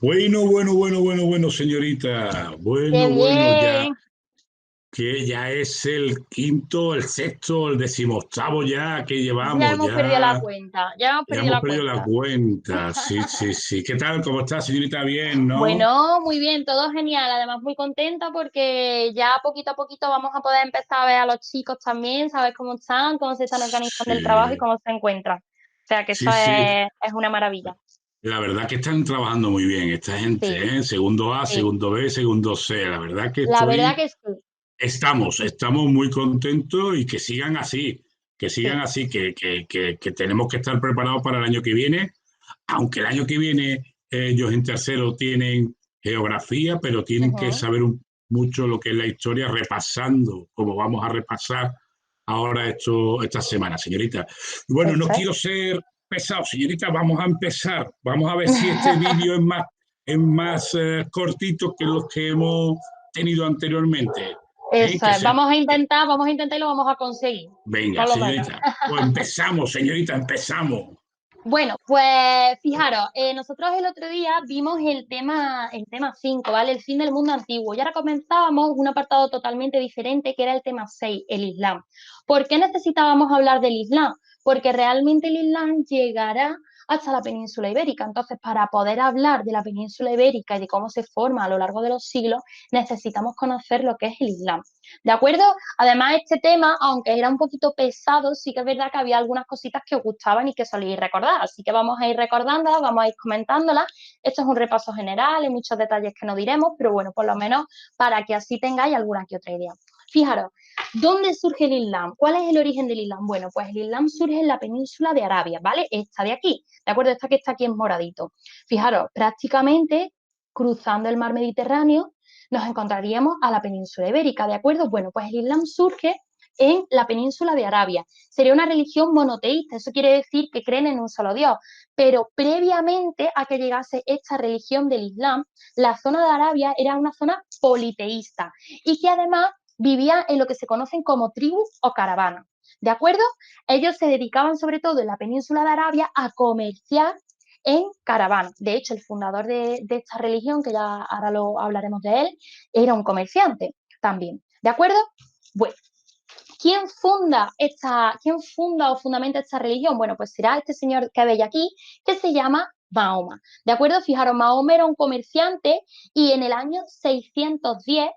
Bueno, señorita. ¡Qué Bueno, ya bien! que ya es el quinto, el sexto, el decimoctavo ya que Ya llevamos, hemos perdido la ya, cuenta, ya hemos ya perdido hemos la perdido la cuenta. cuenta. Sí. ¿Qué tal? ¿Cómo está, señorita? Bien, ¿no? Bueno, muy bien, todo genial. Además, muy contenta porque ya poquito a poquito vamos a poder empezar a ver a los chicos también, saber cómo están, cómo se están organizando el trabajo y Sí, cómo se encuentran. O sea, que eso sí. es una maravilla. La verdad que están trabajando muy bien esta gente, Sí, ¿eh? Segundo A, sí. segundo B, segundo C. La verdad que La verdad que sí, estamos muy contentos y que sigan así, que sigan sí. así, que tenemos que estar preparados para el año que viene, aunque el año que viene ellos en tercero tienen geografía, pero tienen que Ujú, saber mucho lo que es la historia, repasando, como vamos a repasar ahora esta semana, señorita. Bueno, no eso es. quiero ser pesado, señorita, vamos a empezar. Vamos a ver si este vídeo es más cortito que los que hemos tenido anteriormente. ¿Eh? Eso Que es. sea, Vamos a intentar y lo vamos a conseguir, Venga, por lo menos. señorita. Pues empezamos, señorita, empezamos. Bueno, pues fijaros, nosotros el otro día vimos el tema 5, ¿vale? El fin del mundo antiguo. Y ahora comenzábamos un apartado totalmente diferente que era el tema 6, el Islam. ¿Por qué necesitábamos hablar del Islam? Porque realmente el Islam llegará hasta la península ibérica. Entonces, para poder hablar de la península ibérica y de cómo se forma a lo largo de los siglos, necesitamos conocer lo que es el Islam. ¿De acuerdo? Además, este tema, aunque era un poquito pesado, sí que es verdad que había algunas cositas que os gustaban y que solíais recordar. Así que vamos a ir recordándolas, vamos a ir comentándolas. Esto es un repaso general, hay muchos detalles que no diremos, pero bueno, por lo menos para que así tengáis alguna que otra idea. Fijaros, ¿dónde surge el Islam? ¿Cuál es el origen del Islam? Bueno, pues el Islam surge en la península de Arabia, ¿vale? Esta de aquí, ¿de acuerdo? Esta que está aquí en moradito. Fijaros, prácticamente cruzando el mar Mediterráneo, nos encontraríamos a la península ibérica, ¿de acuerdo? Bueno, pues el Islam surge en la península de Arabia. Sería una religión monoteísta, eso quiere decir que creen en un solo Dios. Pero previamente a que llegase esta religión del Islam, la zona de Arabia era una zona politeísta y que además vivía en lo que se conocen como tribus o caravanas. ¿De acuerdo? Ellos se dedicaban sobre todo en la península de Arabia a comerciar en caravana. De hecho, el fundador de esta religión, que ya ahora lo hablaremos de él, era un comerciante también. ¿De acuerdo? Bueno, ¿quién funda o fundamenta esta religión? Bueno, pues será este señor que veis aquí, que se llama Mahoma. ¿De acuerdo? Fijaros, Mahoma era un comerciante y en el año 610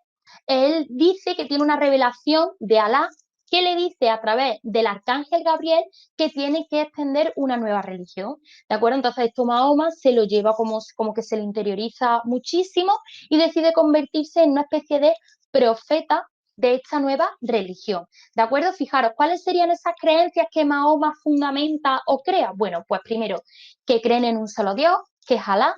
él dice que tiene una revelación de Alá que le dice a través del arcángel Gabriel que tiene que extender una nueva religión. ¿De acuerdo? Entonces esto Mahoma se lo lleva como que se le interioriza muchísimo y decide convertirse en una especie de profeta de esta nueva religión. ¿De acuerdo? Fijaros, ¿cuáles serían esas creencias que Mahoma fundamenta o crea? Bueno, pues primero, que creen en un solo Dios, que es Alá.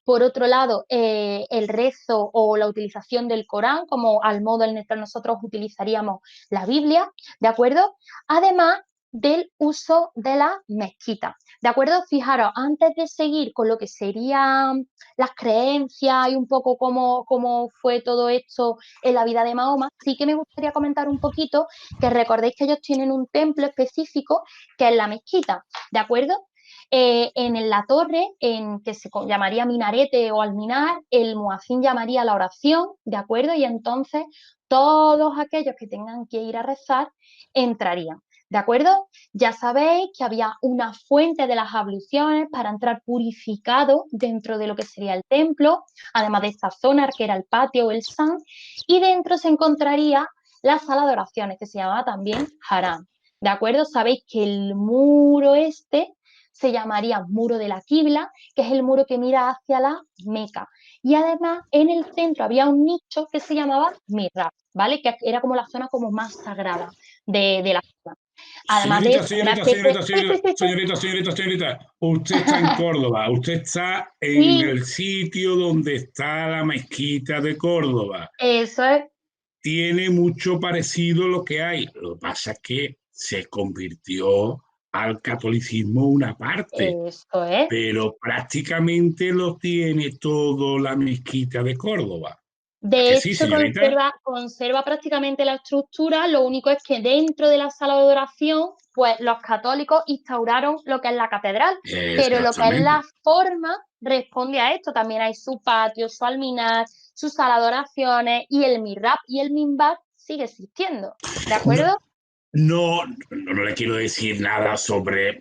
Por otro lado, el rezo o la utilización del Corán, como al modo en el que nosotros utilizaríamos la Biblia, ¿de acuerdo? Además del uso de la mezquita. ¿De acuerdo? Fijaros, antes de seguir con lo que serían las creencias y un poco cómo fue todo esto en la vida de Mahoma, sí que me gustaría comentar un poquito que recordéis que ellos tienen un templo específico que es la mezquita, ¿de acuerdo? En la torre, en que se llamaría minarete o alminar, el muacín llamaría la oración, ¿de acuerdo? Y entonces todos aquellos que tengan que ir a rezar entrarían. ¿De acuerdo? Ya sabéis que había una fuente de las abluciones para entrar purificado dentro de lo que sería el templo, además de esta zona que era el patio o el san, y dentro se encontraría la sala de oraciones, que se llamaba también Haram. ¿De acuerdo? Sabéis que el muro este se llamaría muro de la Qibla, que es el muro que mira hacia la Meca. Y además en el centro había un nicho que se llamaba Mihrab, ¿vale? Que era como la zona como más sagrada de la zona. Además de Señorita, eso, una señorita, especie... señorita, Sí, sí, señorita, sí, sí. señorita, señorita, señorita, usted está en Córdoba, usted está en Sí, el sitio donde está la mezquita de Córdoba. eso es, Tiene mucho parecido lo que hay. Lo que pasa es que se convirtió al catolicismo una parte, eso es. pero prácticamente lo tiene todo la mezquita de Córdoba. ¿A De que sí, hecho, señorita? conserva prácticamente la estructura, lo único es que dentro de la sala de oración, pues los católicos instauraron lo que es la catedral, pero lo que es Exactamente. la forma responde a esto. También hay su patio, su alminar, sus salas de oraciones y el mihrab y el minbar sigue existiendo, ¿de No, acuerdo? no le quiero decir nada sobre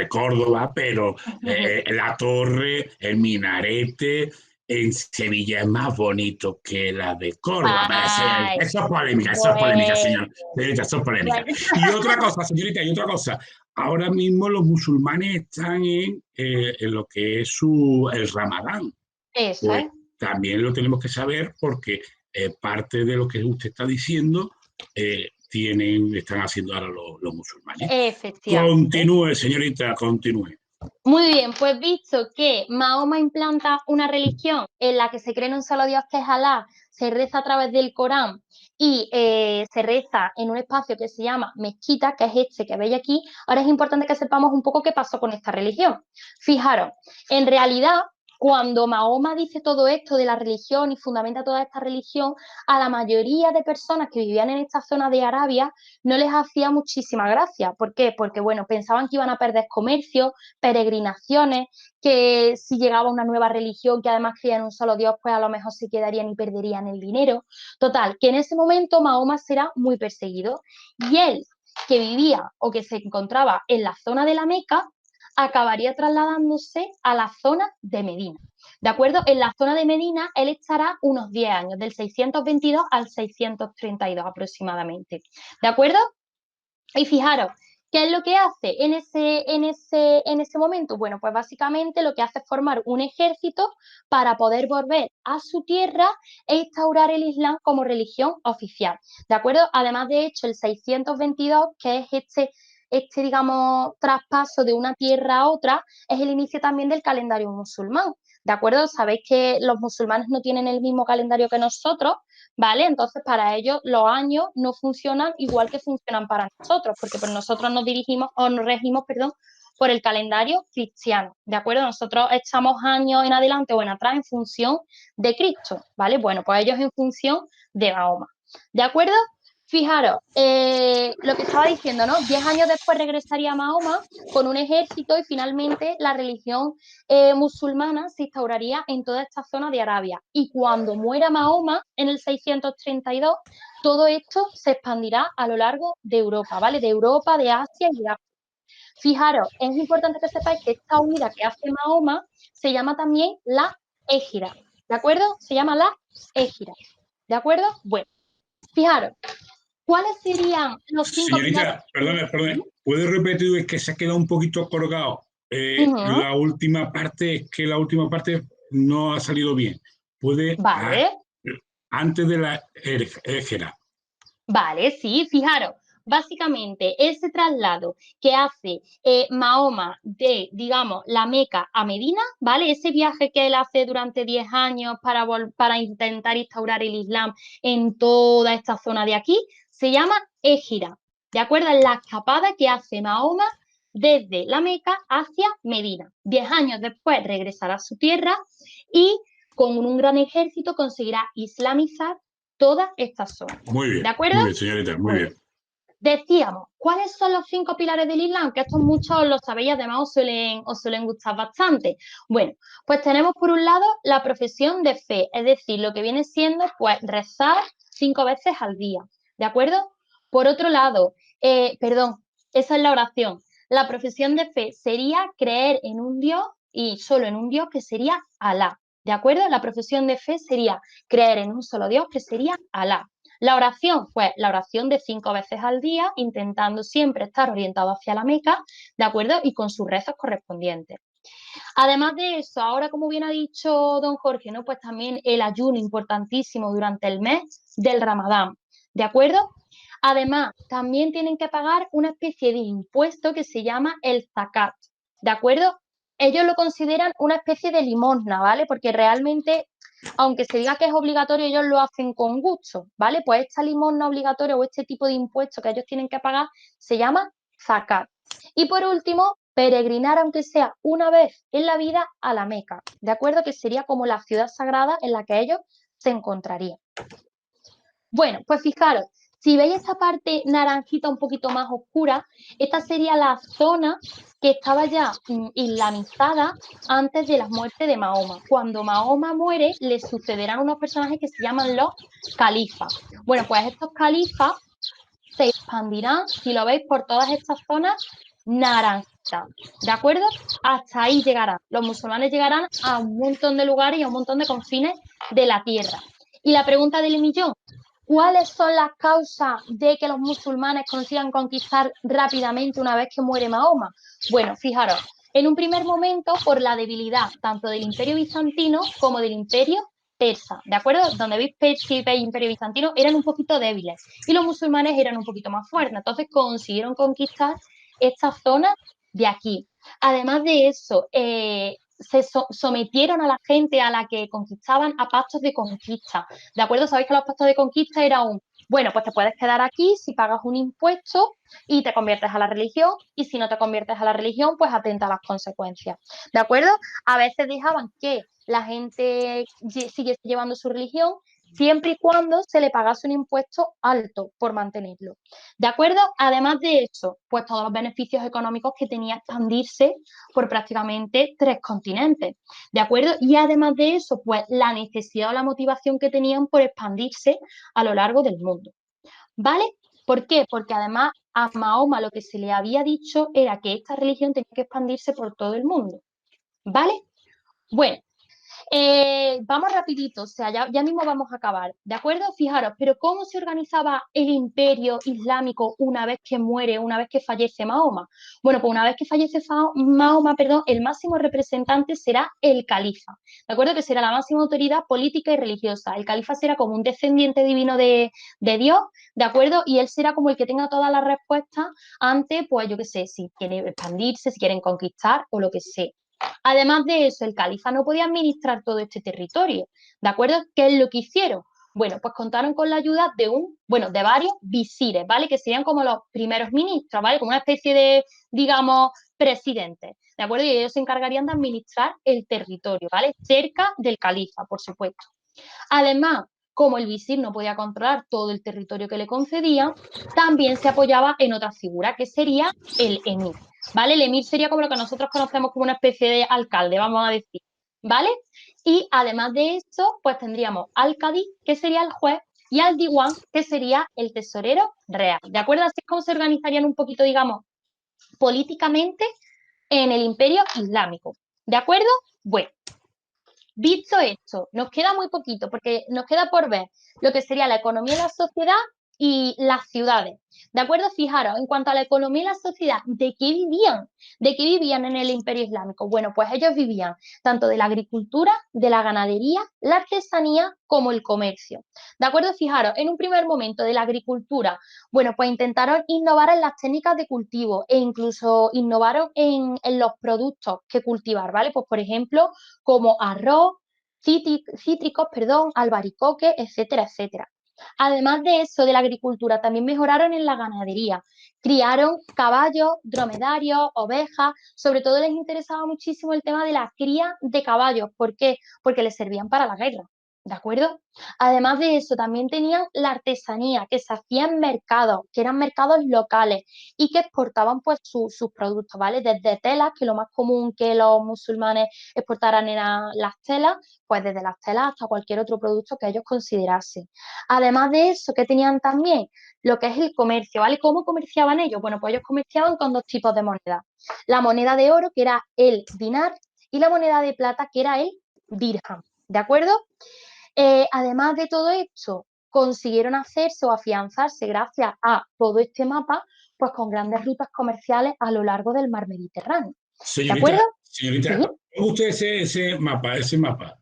Córdoba, pero la torre, el minarete en Sevilla es más bonito que la de Córdoba. Ay, Eso es polémica, bueno, señorita, eso es polémica. bueno. Y otra cosa, señorita, y otra cosa. Ahora mismo los musulmanes están en lo que es el Ramadán. Eso Pues es, también lo tenemos que saber porque parte de lo que usted está diciendo están haciendo ahora los musulmanes. efectivamente. Continúe, señorita, continúe. Muy bien, pues visto que Mahoma implanta una religión en la que se cree en un solo Dios que es Alá, se reza a través del Corán y se reza en un espacio que se llama mezquita, que es este que veis aquí, ahora es importante que sepamos un poco qué pasó con esta religión. Fijaros, en realidad, cuando Mahoma dice todo esto de la religión y fundamenta toda esta religión, a la mayoría de personas que vivían en esta zona de Arabia no les hacía muchísima gracia. ¿Por qué? Porque, bueno, pensaban que iban a perder comercio, peregrinaciones, que si llegaba una nueva religión que además creía en un solo Dios, pues a lo mejor se quedarían y perderían el dinero. Total, que en ese momento Mahoma será muy perseguido y él, que vivía o que se encontraba en la zona de la Meca, acabaría trasladándose a la zona de Medina. ¿De acuerdo? En la zona de Medina él estará unos 10 años, del 622 al 632 aproximadamente. ¿De acuerdo? Y fijaros, ¿qué es lo que hace en ese momento? Bueno, pues básicamente lo que hace es formar un ejército para poder volver a su tierra e instaurar el Islam como religión oficial. ¿De acuerdo? Además, de hecho, el 622, que es digamos, traspaso de una tierra a otra, es el inicio también del calendario musulmán. ¿De acuerdo? Sabéis que los musulmanes no tienen el mismo calendario que nosotros, ¿vale? Entonces, para ellos los años no funcionan igual que funcionan para nosotros, porque pues nosotros nos dirigimos o nos regimos, perdón, por el calendario cristiano, ¿de acuerdo? Nosotros echamos años en adelante o en atrás en función de Cristo, ¿vale? Bueno, pues ellos en función de Mahoma, ¿de acuerdo? Fijaros, lo que estaba diciendo, ¿no? 10 años después regresaría Mahoma con un ejército y finalmente la religión musulmana se instauraría en toda esta zona de Arabia. Y cuando muera Mahoma en el 632, todo esto se expandirá a lo largo de Europa, ¿vale? De Europa, de Asia y de África. Fijaros, es importante que sepáis que esta huida que hace Mahoma se llama también la Égira, ¿de acuerdo? Se llama la Égira, ¿de acuerdo? Bueno, fijaros, ¿cuáles serían los 5 pilares? Señorita, perdone, ¿puede repetir? Es que se ha quedado un poquito colgado. Uh-huh. La última parte, es que la última parte no ha salido bien. Puede, Vale, antes de la égera. vale, sí, fijaros, básicamente ese traslado que hace Mahoma de, digamos, la Meca a Medina, ¿vale? Ese viaje que él hace durante 10 años para intentar instaurar el Islam en toda esta zona de aquí, se llama Égira, ¿de acuerdo? Es la escapada que hace Mahoma desde la Meca hacia Medina. 10 años después regresará a su tierra y con un gran ejército conseguirá islamizar toda esta zona. ¿De acuerdo? Muy bien, señorita, muy Bueno, bien. decíamos, ¿cuáles son los 5 pilares del Islam? Que estos muchos lo sabéis, además os suelen gustar bastante. Bueno, pues tenemos por un lado la profesión de fe, es decir, lo que viene siendo pues rezar 5 veces al día, ¿de acuerdo? Por otro lado, perdón, esa es la oración. La profesión de fe sería creer en un Dios y solo en un Dios que sería Alá, ¿de acuerdo? La profesión de fe sería creer en un solo Dios que sería Alá. La oración, pues la oración de 5 veces al día, intentando siempre estar orientado hacia la Meca, ¿de acuerdo? Y con sus rezos correspondientes. Además de eso, ahora como bien ha dicho don Jorge, ¿no? Pues también el ayuno importantísimo durante el mes del Ramadán, ¿de acuerdo? Además, también tienen que pagar una especie de impuesto que se llama el zakat, ¿de acuerdo? Ellos lo consideran una especie de limosna, ¿vale? Porque realmente, aunque se diga que es obligatorio, ellos lo hacen con gusto, ¿vale? Pues esta limosna obligatoria o este tipo de impuesto que ellos tienen que pagar se llama zakat. Y por último, peregrinar, aunque sea una vez en la vida, a la Meca, ¿de acuerdo? Que sería como la ciudad sagrada en la que ellos se encontrarían. Bueno, pues fijaros, Si veis esta parte naranjita un poquito más oscura, esta sería la zona que estaba ya islamizada antes de la muerte de Mahoma. Cuando Mahoma muere, le sucederán unos personajes que se llaman los califas. Bueno, pues estos califas se expandirán, si lo veis, por todas estas zonas naranjitas, ¿de acuerdo? Hasta ahí llegarán. Los musulmanes llegarán a un montón de lugares y a un montón de confines de la tierra. Y la pregunta del millón, ¿cuáles son las causas de que los musulmanes consigan conquistar rápidamente una vez que muere Mahoma? Bueno, fijaros, en un primer momento por la debilidad tanto del imperio bizantino como del imperio persa, ¿de acuerdo? Donde veis Persia y imperio bizantino eran un poquito débiles y los musulmanes eran un poquito más fuertes, entonces consiguieron conquistar esta zona de aquí. Además de eso, sometieron a la gente a la que conquistaban a pactos de conquista. ¿De acuerdo? Sabéis que los pactos de conquista era bueno, pues te puedes quedar aquí si pagas un impuesto y te conviertes a la religión, y si no te conviertes a la religión, pues atenta a las consecuencias. ¿De acuerdo? A veces dejaban que la gente siguiese llevando su religión siempre y cuando se le pagase un impuesto alto por mantenerlo. ¿De acuerdo? Además de eso, pues todos los beneficios económicos que tenía expandirse por prácticamente 3 continentes. ¿De acuerdo? Y además de eso, pues la necesidad o la motivación que tenían por expandirse a lo largo del mundo. ¿Vale? ¿Por qué? Porque además a Mahoma lo que se le había dicho era que esta religión tenía que expandirse por todo el mundo. ¿Vale? Bueno, vamos rapidito, o sea, ya mismo vamos a acabar, ¿de acuerdo? Fijaros, pero ¿cómo se organizaba el imperio islámico una vez que muere, una vez que fallece Mahoma? Bueno, pues una vez que fallece Mahoma, perdón, el máximo representante será el califa, ¿de acuerdo? Que será la máxima autoridad política y religiosa. El califa será como un descendiente divino de Dios, ¿de acuerdo? Y él será como el que tenga todas las respuestas ante, pues yo qué sé, si quieren expandirse, si quieren conquistar o lo que sea. Además de eso, el califa no podía administrar todo este territorio, ¿de acuerdo? ¿Qué es lo que hicieron? Bueno, pues contaron con la ayuda de varios visires, ¿vale? Que serían como los primeros ministros, ¿vale? Como una especie de, digamos, presidentes, ¿de acuerdo? Y ellos se encargarían de administrar el territorio, ¿vale? Cerca del califa, por supuesto. Además, como el visir no podía controlar todo el territorio que le concedían, también se apoyaba en otra figura, que sería el emir, ¿vale? El emir sería como lo que nosotros conocemos como una especie de alcalde, vamos a decir, ¿vale? Y además de esto, pues tendríamos al cadí, que sería el juez, y al diwan, que sería el tesorero real, ¿de acuerdo? Así es como se organizarían un poquito, digamos, políticamente en el imperio islámico, ¿de acuerdo? Bueno, visto esto, nos queda muy poquito porque nos queda por ver lo que sería la economía y la sociedad y las ciudades. ¿De acuerdo? Fijaros, en cuanto a la economía y la sociedad, ¿de qué vivían? ¿De qué vivían en el Imperio Islámico? Bueno, pues ellos vivían tanto de la agricultura, de la ganadería, la artesanía como el comercio. ¿De acuerdo? Fijaros, en un primer momento de la agricultura, bueno, pues intentaron innovar en las técnicas de cultivo e incluso innovaron en los productos que cultivar, ¿vale? Pues por ejemplo, como arroz, cítricos, perdón, albaricoque, etcétera, etcétera. Además de eso, de la agricultura, también mejoraron en la ganadería. Criaron caballos, dromedarios, ovejas. Sobre todo les interesaba muchísimo el tema de la cría de caballos. ¿Por qué? Porque les servían para la guerra. ¿De acuerdo? Además de eso, también tenían la artesanía, que se hacía en mercados, que eran mercados locales y que exportaban pues sus productos, ¿vale? Desde telas, que lo más común que los musulmanes exportaran eran las telas, pues desde las telas hasta cualquier otro producto que ellos considerasen. Además de eso, que tenían también lo que es el comercio, ¿vale? ¿Cómo comerciaban ellos? Bueno, pues ellos comerciaban con 2 tipos de moneda. La moneda de oro, que era el dinar, y la moneda de plata, que era el dirham, ¿de acuerdo? Además de todo esto, consiguieron hacerse o afianzarse gracias a todo este mapa, pues con grandes rutas comerciales a lo largo del mar Mediterráneo. ¿De acuerdo? Señorita, Sí, ¿cómo usted ese mapa?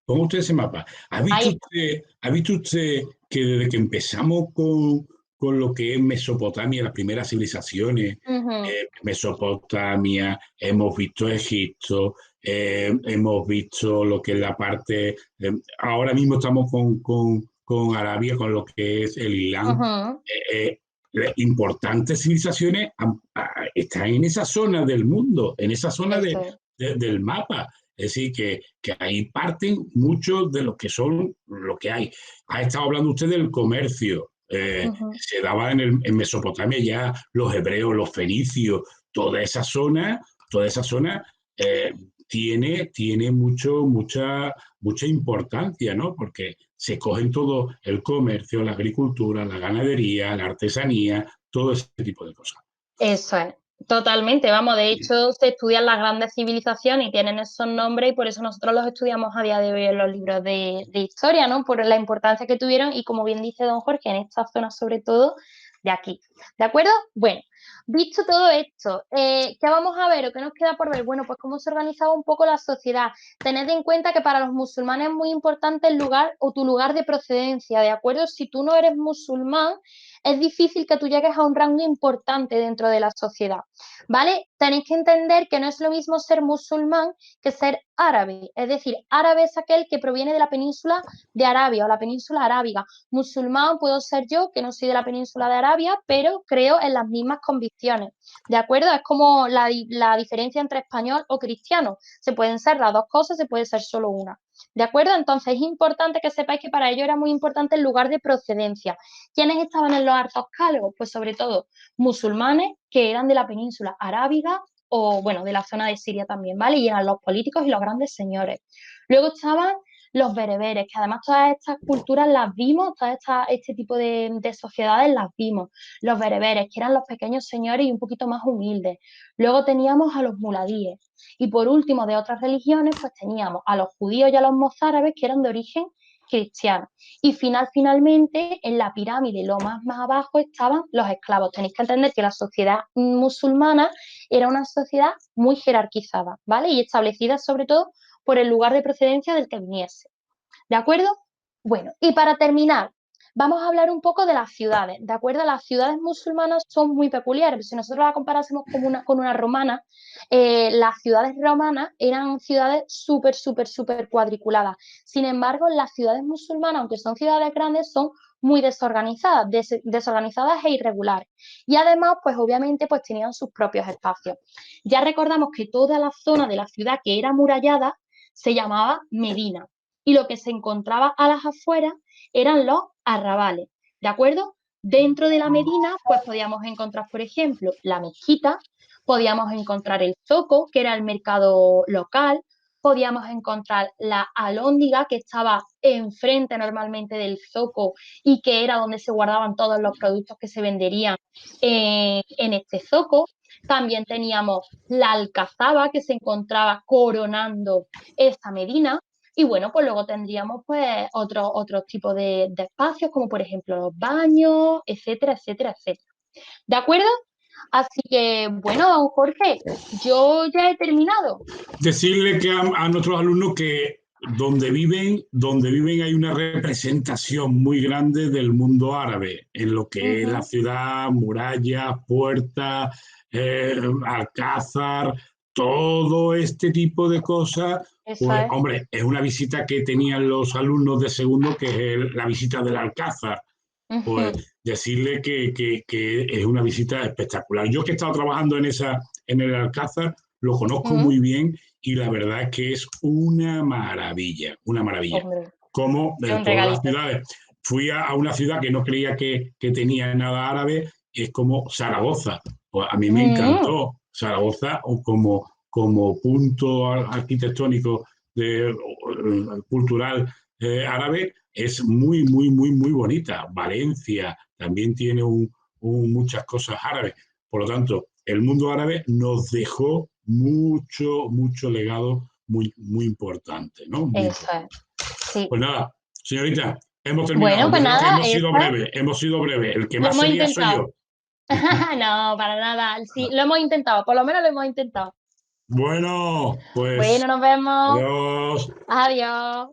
¿Cómo usted ese mapa? ahí está. ¿Ha visto usted que desde que empezamos con lo que es Mesopotamia, las primeras civilizaciones, Ujú, Mesopotamia, hemos visto Egipto, hemos visto lo que es la parte, ahora mismo estamos con Arabia, con lo que es el Islam. ujú, Importantes civilizaciones están en esa zona del mundo, en esa zona eso es. del mapa. Es decir, que ahí parten muchos de los que son lo que hay. Ha estado hablando usted del comercio. Ujú. Se daba en Mesopotamia ya los hebreos, los fenicios, toda esa zona eh, tiene mucha importancia, ¿no? Porque se cogen todo el comercio, la agricultura, la ganadería, la artesanía, todo ese tipo de cosas. Eso es, totalmente, vamos, de hecho se estudian las grandes civilizaciones y tienen esos nombres y por eso nosotros los estudiamos a día de hoy en los libros de historia, ¿no? Por la importancia que tuvieron y como bien dice don Jorge, en esta zona sobre todo de aquí, ¿de acuerdo? Bueno, visto todo esto, ¿qué vamos a ver o qué nos queda por ver? Bueno, pues cómo se organizaba un poco la sociedad. Tened en cuenta que para los musulmanes es muy importante el lugar o tu lugar de procedencia, ¿de acuerdo? Si tú no eres musulmán, es difícil que tú llegues a un rango importante dentro de la sociedad, ¿vale? Tenéis que entender que no es lo mismo ser musulmán que ser árabe, es decir, árabe es aquel que proviene de la península de Arabia o la península arábiga. Musulmán puedo ser yo, que no soy de la península de Arabia, pero creo en las mismas convicciones, ¿de acuerdo? Es como la diferencia entre español o cristiano. Se pueden ser las dos cosas, se puede ser solo una. ¿De acuerdo? Entonces es importante que sepáis que para ello era muy importante el lugar de procedencia. ¿Quiénes estaban en los altos cargos? Pues sobre todo musulmanes que eran de la península arábiga o, bueno, de la zona de Siria también, ¿vale? Y eran los políticos y los grandes señores. Luego estaban los bereberes, que además todas estas culturas las vimos, este tipo de sociedades las vimos. Los bereberes, que eran los pequeños señores y un poquito más humildes. Luego teníamos a los muladíes. Y por último, de otras religiones, pues teníamos a los judíos y a los mozárabes, que eran de origen cristiano. Y finalmente, en la pirámide, lo más abajo, estaban los esclavos. Tenéis que entender que la sociedad musulmana era una sociedad muy jerarquizada, ¿vale? Y establecida sobre todo por el lugar de procedencia del que viniese. ¿De acuerdo? Bueno, y para terminar, vamos a hablar un poco de las ciudades, ¿de acuerdo? Las ciudades musulmanas son muy peculiares. Si nosotros la comparásemos con una romana, las ciudades romanas eran ciudades súper cuadriculadas. Sin embargo, las ciudades musulmanas, aunque son ciudades grandes, son muy desorganizadas, desorganizadas e irregulares. Y además, pues obviamente, pues tenían sus propios espacios. Ya recordamos que toda la zona de la ciudad que era amurallada se llamaba Medina y lo que se encontraba a las afueras eran los arrabales, ¿de acuerdo? Dentro de la Medina, pues podíamos encontrar, por ejemplo, la mezquita, podíamos encontrar el zoco, que era el mercado local, podíamos encontrar la alhóndiga, que estaba enfrente normalmente del zoco y que era donde se guardaban todos los productos que se venderían en este zoco. También teníamos la alcazaba, que se encontraba coronando esta Medina. Y bueno, pues luego tendríamos pues otros tipos de espacios, como por ejemplo los baños, etcétera. ¿De acuerdo? Así que, bueno, don Jorge, yo ya he terminado. Decirle que a nuestros alumnos que donde viven hay una representación muy grande del mundo árabe, en lo que es la Ujú, ciudad, murallas, puertas, alcázar, todo este tipo de cosas. eso Pues, es. hombre, es una visita que tenían los alumnos de segundo, que es la visita del alcázar. Pues Ujú, decirle que es una visita espectacular. Yo que he estado trabajando en el Alcázar, lo conozco ujú. muy bien y la verdad es que es una maravilla, una maravilla. Hombre, Como es un todas las regalito. ciudades, fui a una ciudad que no creía que tenía nada árabe, es como Zaragoza. Pues a mí me Mm, encantó Zaragoza como punto arquitectónico cultural árabe, es muy bonita. Valencia también tiene muchas cosas árabes. Por lo tanto, el mundo árabe nos dejó mucho legado muy importante, ¿no? Muy eso es. importante. Sí. Pues nada, señorita, hemos terminado. Bueno, Yo pues creo que nada, eso es. hemos sido breve. El que Lo más hemos sería soy intentado. yo. No, para nada. Sí, lo hemos intentado, por lo menos lo hemos intentado. Bueno, pues Bueno, nos vemos. adiós. Adiós.